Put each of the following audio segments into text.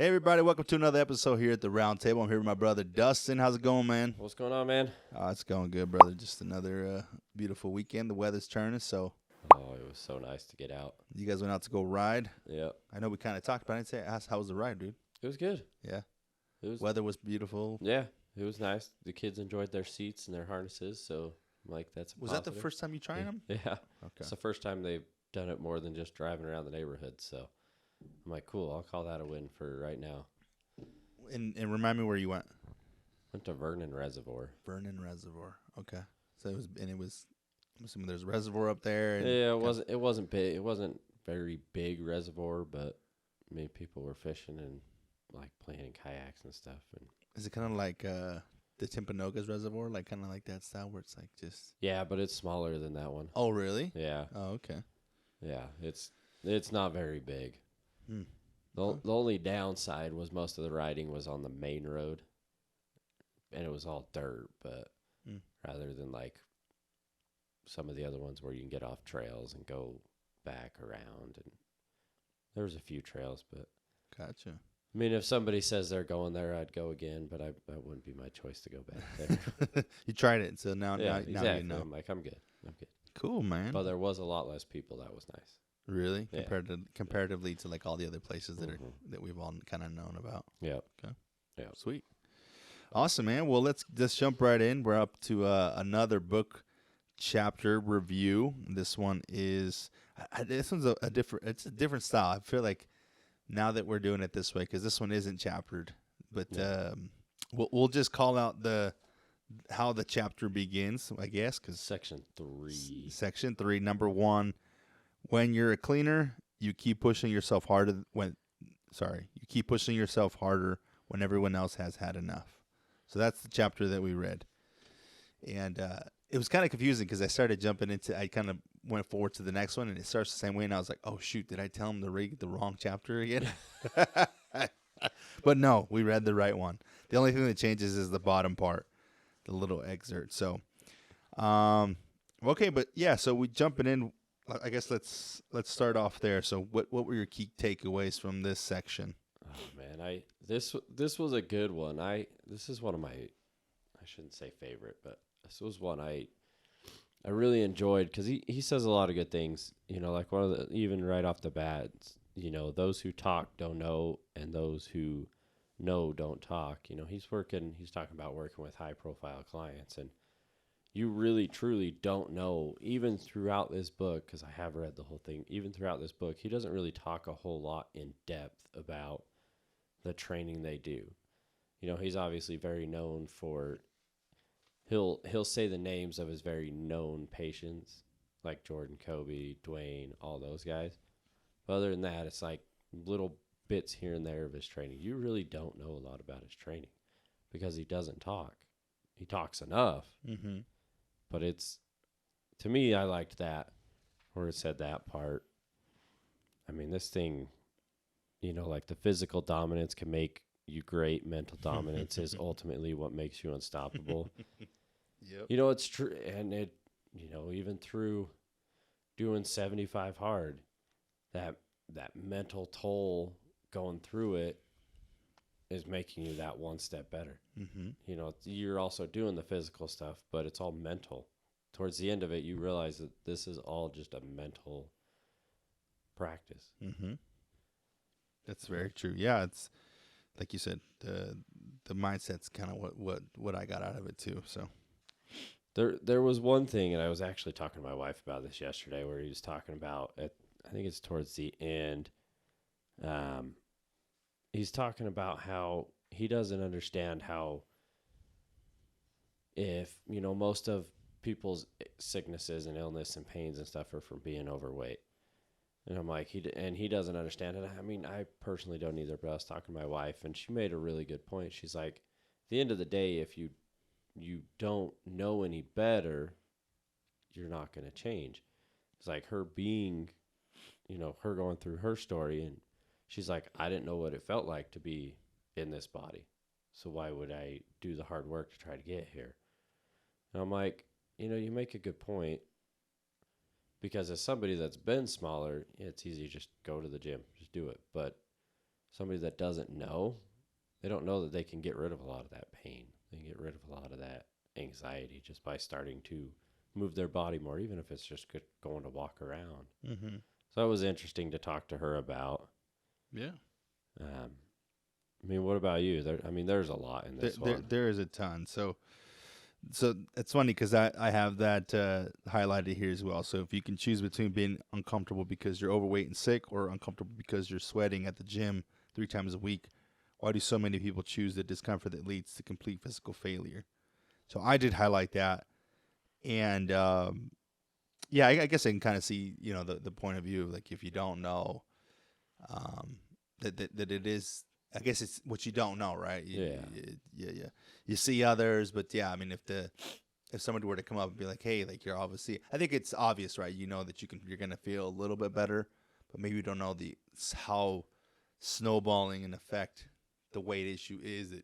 Hey, everybody, welcome to another episode here at the Round Table. I'm here with my brother, Dustin. How's it going, man? What's going on, man? It's going good, brother. Just another beautiful weekend. The weather's turning, so Oh, it was so nice to get out. you guys went out to go ride. Yep. I know we kind of talked about it. How was the ride, dude? It was good. Yeah. It was. Weather was beautiful. Yeah, it was nice. The kids enjoyed their seats and their harnesses, so that's Was that the first time you trying them? Yeah. Okay. It's the first time they've done it more than just driving around the neighborhood, so I'm like, cool, I'll call that a win for right now. And remind me where you went. Went to Vernon Reservoir. Vernon Reservoir. Okay. So it was. I'm assuming there's a reservoir up there. And Yeah, it wasn't big. It wasn't very big reservoir, but I mean, people were fishing and like playing in kayaks and stuff. And is it kind of like the Timpanogos Reservoir, like kind of like that style where it's like just? yeah, but it's smaller than that one. Oh, really? Yeah. Oh, okay. Yeah, it's not very big. Hmm. The only downside was most of the riding was on the main road, and it was all dirt. But rather than like some of the other ones where you can get off trails and go back around, and there was a few trails. But Gotcha. I mean, if somebody says they're going there, I'd go again. But that wouldn't be my choice to go back there. You tried it, so now exactly. now you know. I'm like, I'm good. Cool, man. But there was a lot less people. That was nice. Really? Yeah. Comparatively to like all the other places that we've all kind of known about. Yep. Okay. Yeah. Sweet. Awesome, man. Well, let's just jump right in. We're up to another book chapter review. This one is this one's a different. It's a different style. I feel like now that we're doing it this way because this one isn't chaptered, but we'll just call out how the chapter begins, I guess, because Section 3. Section 3, number 1. When you're a cleaner, you keep pushing yourself harder when everyone else has had enough. So that's the chapter that we read. And it was kind of confusing because I kind of went forward to the next one and it starts the same way. And I was like, oh, shoot, did I tell him to read the wrong chapter again? But no, we read the right one. The only thing that changes is the bottom part, the little excerpt. So, okay, but yeah, so we jumping in. I guess let's start off there. So what were your key takeaways from this section? Oh man, this was a good one. This is one of my, I shouldn't say favorite, but this was one I really enjoyed because he says a lot of good things. You know, like one of the, even right off the bat, you know, those who talk don't know, and those who know don't talk. You know, he's talking about working with high profile clients, and you really, truly don't know, even throughout this book, because I have read the whole thing, even throughout this book, he doesn't really talk a whole lot in depth about the training they do. You know, he's obviously very known for, he'll say the names of his very known patients, like Jordan, Kobe, Dwayne, all those guys. But other than that, it's like little bits here and there of his training. You really don't know a lot about his training because he doesn't talk. He talks enough. Mm-hmm. But to me, I liked that, where it said that part. I mean, this thing, you know, like the physical dominance can make you great. Mental dominance is ultimately what makes you unstoppable. Yep. You know, it's true. And it, you know, even through doing 75 hard, that mental toll going through it is making you that one step better. Mm-hmm. You know, you're also doing the physical stuff, but it's all mental. Towards the end of it, you realize that this is all just a mental practice. Mm-hmm. That's very true. Yeah, it's like you said, the mindset's kind of what I got out of it too. So there was one thing, and I was actually talking to my wife about this yesterday, where he was talking about I think it's towards the end. He's talking about how he doesn't understand how, if, you know, most of people's sicknesses and illness and pains and stuff are from being overweight. And I'm like, he doesn't understand it. I mean, I personally don't either, but I was talking to my wife, and she made a really good point. She's like, at the end of the day, if you don't know any better, you're not going to change. It's like her being, you know, her going through her story, and she's like, I didn't know what it felt like to be in this body. So why would I do the hard work to try to get here? And I'm like, you know, you make a good point. Because as somebody that's been smaller, it's easy to just go to the gym, just do it. But somebody that doesn't know, they don't know that they can get rid of a lot of that pain. They can get rid of a lot of that anxiety just by starting to move their body more, even if it's just going to walk around. Mm-hmm. So it was interesting to talk to her about. Yeah. I mean, what about you? There's a lot in this one. There is a ton. So it's funny because I have that highlighted here as well. So if you can choose between being uncomfortable because you're overweight and sick, or uncomfortable because you're sweating at the gym 3 times a week, why do so many people choose the discomfort that leads to complete physical failure? So I did highlight that, and yeah, I guess I can kind of see the point of view. Like if you don't know, that it is. I guess it's what you don't know, right? Yeah. You see others, but yeah, I mean, if somebody were to come up and be like, "Hey, like you're obviously," I think it's obvious, right? You know that you're gonna feel a little bit better, but maybe you don't know how snowballing in effect the weight issue is. That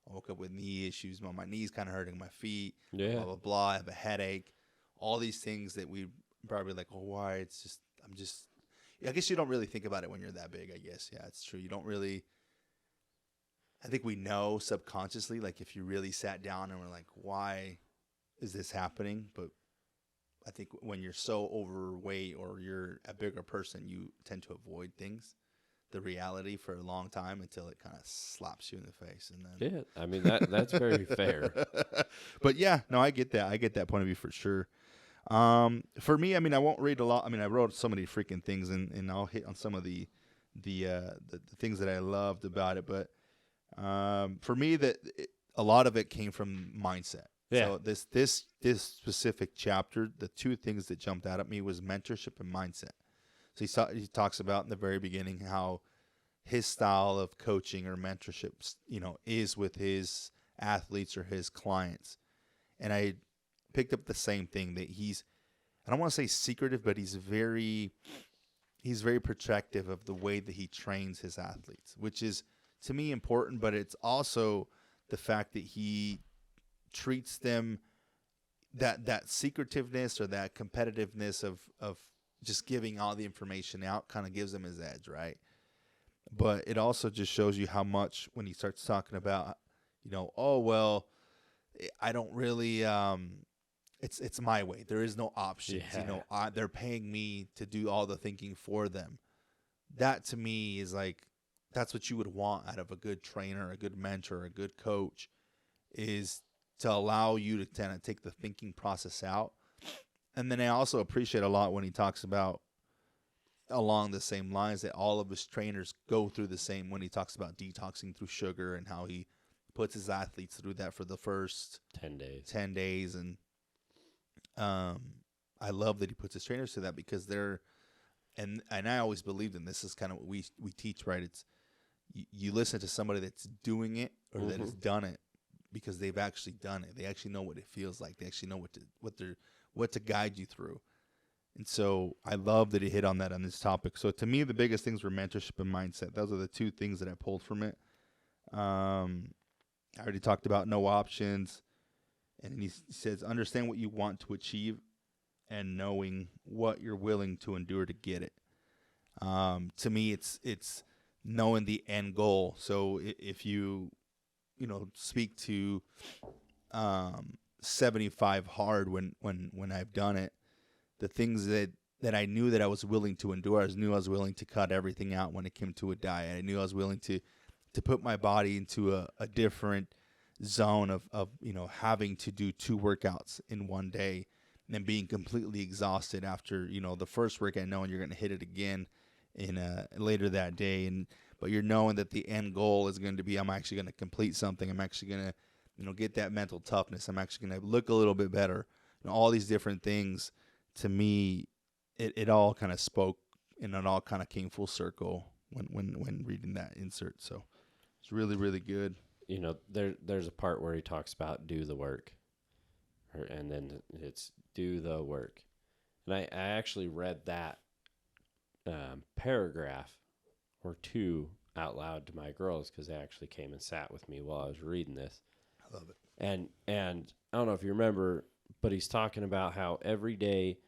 I woke up with knee issues, my knees kind of hurting, my feet, Yeah. blah blah blah. I have a headache, all these things that we probably like. Oh, why? It's just I'm just. I guess you don't really think about it when you're that big. I guess it's true. You don't really. I think we know subconsciously, like if you really sat down and were like, why is this happening? But I think when you're so overweight or you're a bigger person, you tend to avoid the reality for a long time until it kind of slaps you in the face. And then, Yeah, I mean, that's very fair. But yeah, no, I get that. I get that point of view for sure. For me, I mean, I won't read a lot. I mean, I wrote so many freaking things, and I'll hit on some of the things that I loved about it. But for me, a lot of it came from mindset. Yeah. So this specific chapter, the 2 things that jumped out at me was mentorship and mindset. So he talks about in the very beginning how his style of coaching or mentorship, is with his athletes or his clients. And I picked up the same thing that I don't want to say secretive, but he's very protective of the way that he trains his athletes, which is to me important, but it's also the fact that he treats them that secretiveness or that competitiveness of just giving all the information out kind of gives him his edge, right? But it also just shows you how much when he starts talking about, oh well, I don't really it's my way. There is no options. Yeah. They're paying me to do all the thinking for them. That to me is like that's what you would want out of a good trainer, a good mentor, a good coach, is to allow you to kind of take the thinking process out. And then I also appreciate a lot when he talks about along the same lines that all of his trainers go through the same when he talks about detoxing through sugar and how he puts his athletes through that for the first 10 days. And I love that he puts his trainers through that because and I always believed in this is kind of what we teach, right? It's you listen to somebody that's doing it or that has done it because they've actually done it. They actually know what it feels like. They actually know what to guide you through. And so I love that he hit on that on this topic. So to me, the biggest things were mentorship and mindset. Those are the 2 things that I pulled from it. I already talked about no options. And he says, understand what you want to achieve and knowing what you're willing to endure to get it. To me, it's knowing the end goal. So if you speak to 75 hard when I've done it, the things that I knew that I was willing to endure, I knew I was willing to cut everything out when it came to a diet. I knew I was willing to put my body into a different zone of having to do 2 workouts in one day and then being completely exhausted after the first workout, knowing you're going to hit it again in later that day, but you're knowing that the end goal is going to be I'm actually going to complete something. I'm actually going to get that mental toughness. I'm actually going to look a little bit better. All these different things. To me, it all kind of spoke and it all kind of came full circle when reading that insert. So it's really, really good. There's a part where he talks about do the work, and then it's do the work. And I actually read that paragraph or 2 out loud to my girls because they actually came and sat with me while I was reading this. I love it. And I don't know if you remember, but he's talking about how every day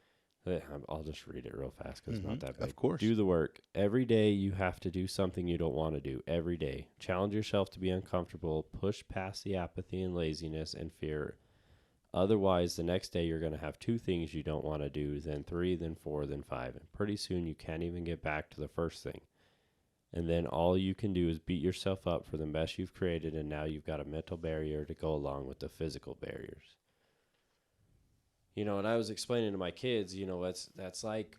I'll just read it real fast because it's not that big. Of course. Do the work. Every day you have to do something you don't want to do. Every day. Challenge yourself to be uncomfortable. Push past the apathy and laziness and fear. Otherwise, the next day you're going to have 2 things you don't want to do, then 3, then 4, then 5. And pretty soon you can't even get back to the first thing. And then all you can do is beat yourself up for the mess you've created, and now you've got a mental barrier to go along with the physical barriers. And I was explaining to my kids, that's like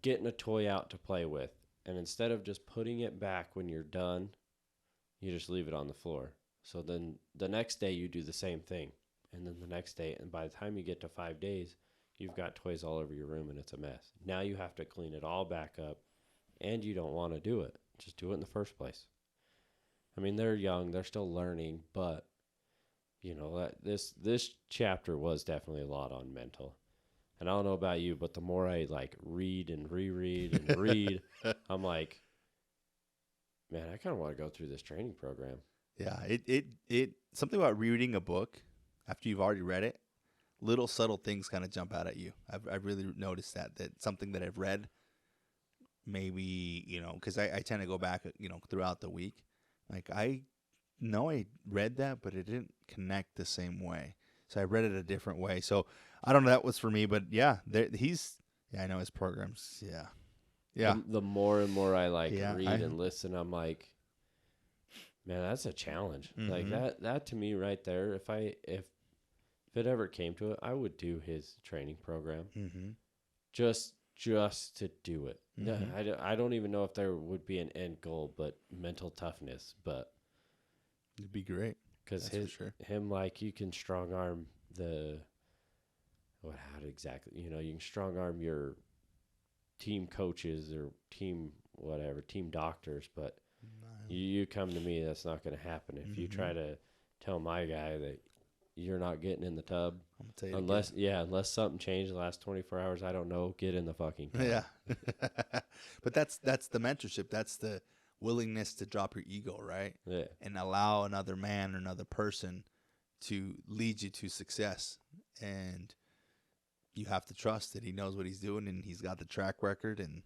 getting a toy out to play with. And instead of just putting it back when you're done, you just leave it on the floor. So then the next day you do the same thing. And then the next day, and by the time you get to 5 days, you've got toys all over your room and it's a mess. Now you have to clean it all back up, and you don't want to do it. Just do it in the first place. I mean, they're young, they're still learning, but this chapter was definitely a lot on mental. And I don't know about you, but the more I read and reread and read, I'm like, man, I kind of want to go through this training program. Yeah, it something about reading a book after you've already read it, little subtle things kind of jump out at you. I've really noticed that something that I've read, maybe, because I tend to go back, throughout the week. Like, I know I read that, but it didn't connect the same way. So I read it a different way. So I don't know, that was for me, but yeah, I know his programs. Yeah. Yeah. The more and more I read I and listen, I'm like, man, that's a challenge. Mm-hmm. Like that to me right there, if it ever came to it, I would do his training program. Mm-hmm. Just to do it. Mm-hmm. I don't even know if there would be an end goal, but mental toughness. But it'd be great because him, you can strong arm you can strong arm your team coaches or team doctors, but you come to me, that's not going to happen. If you try to tell my guy that you're not getting in the tub, I'm gonna tell you unless something changed the last 24 hours, I don't know, get in the fucking tub. Yeah. But that's the mentorship. That's the willingness to drop your ego, right? Yeah. And allow another man or another person to lead you to success. And you have to trust that he knows what he's doing and he's got the track record. And,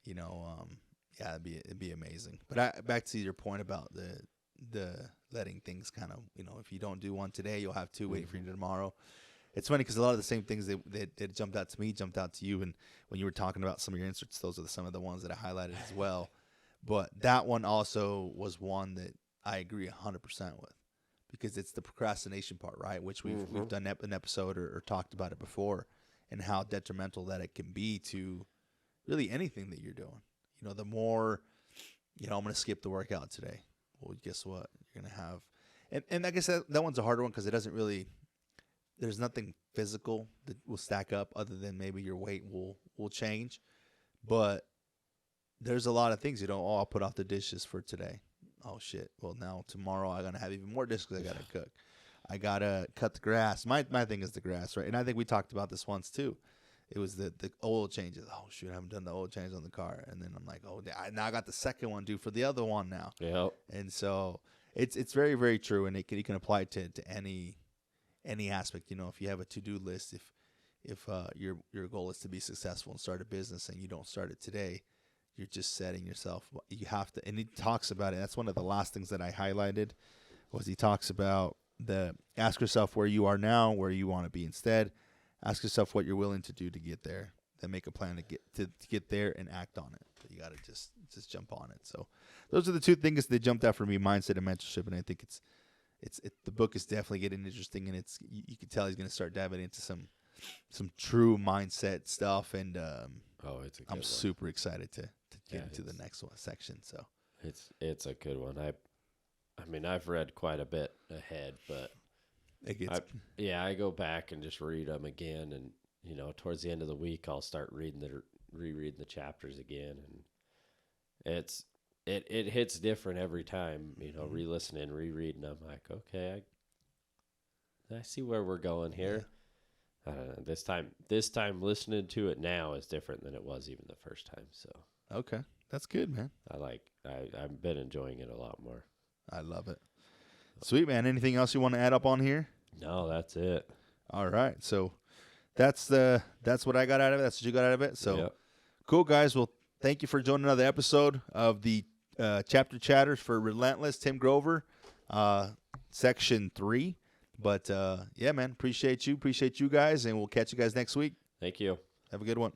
it'd be amazing. But back to your point about the letting things kind of, if you don't do one today, you'll have 2 waiting for you tomorrow. It's funny because a lot of the same things that jumped out to me jumped out to you. And when you were talking about some of your inserts, those are some of the ones that I highlighted as well. But that one also was one that I agree 100% with, because it's the procrastination part, right? Which we've done an episode or talked about it before, and how detrimental that it can be to really anything that you're doing. The more, I'm going to skip the workout today. Well, guess what? You're going to have, and I guess that one's a harder one because it doesn't really, there's nothing physical that will stack up other than maybe your weight will change. But there's a lot of things, I'll put off the dishes for today. Oh, shit. Well, now tomorrow I'm going to have even more dishes because I got to cook. I got to cut the grass. My thing is the grass, right? And I think we talked about this once too. It was the oil changes. Oh, shoot, I haven't done the oil change on the car. And then I'm like, now I got the second one due for the other one now. Yep. And so it's very, very true. And you can apply it to any aspect. If you have a to-do list, if your goal is to be successful and start a business and you don't start it today, you're just setting yourself. You have to, and he talks about it. That's one of the last things that I highlighted, was he talks about ask yourself where you are now, where you want to be instead. Ask yourself what you're willing to do to get there. Then make a plan to get there and act on it. But you got to just jump on it. So those are the 2 things that jumped out for me: mindset and mentorship. And I think the book is definitely getting interesting, and you can tell he's going to start diving into some true mindset stuff. And I'm super excited to get into the next section. So it's a good one. I mean, I've read quite a bit ahead, but I go back and just read them again, and towards the end of the week, I'll start rereading the chapters again, and it hits different every time. Re-listening, rereading. I'm like, okay, I see where we're going here. Yeah. I don't know. This time listening to it now is different than it was even the first time. So okay, that's good, man. I've been enjoying it a lot more. I love it. Sweet, man. Anything else you want to add up on here? No, that's it. All right. So that's what I got out of it. That's what you got out of it. So Yep. cool, guys. Well, thank you for joining another episode of the Chapter Chatters for Relentless, Tim Grover, Section 3. But, yeah, man, appreciate you guys, and we'll catch you guys next week. Thank you. Have a good one.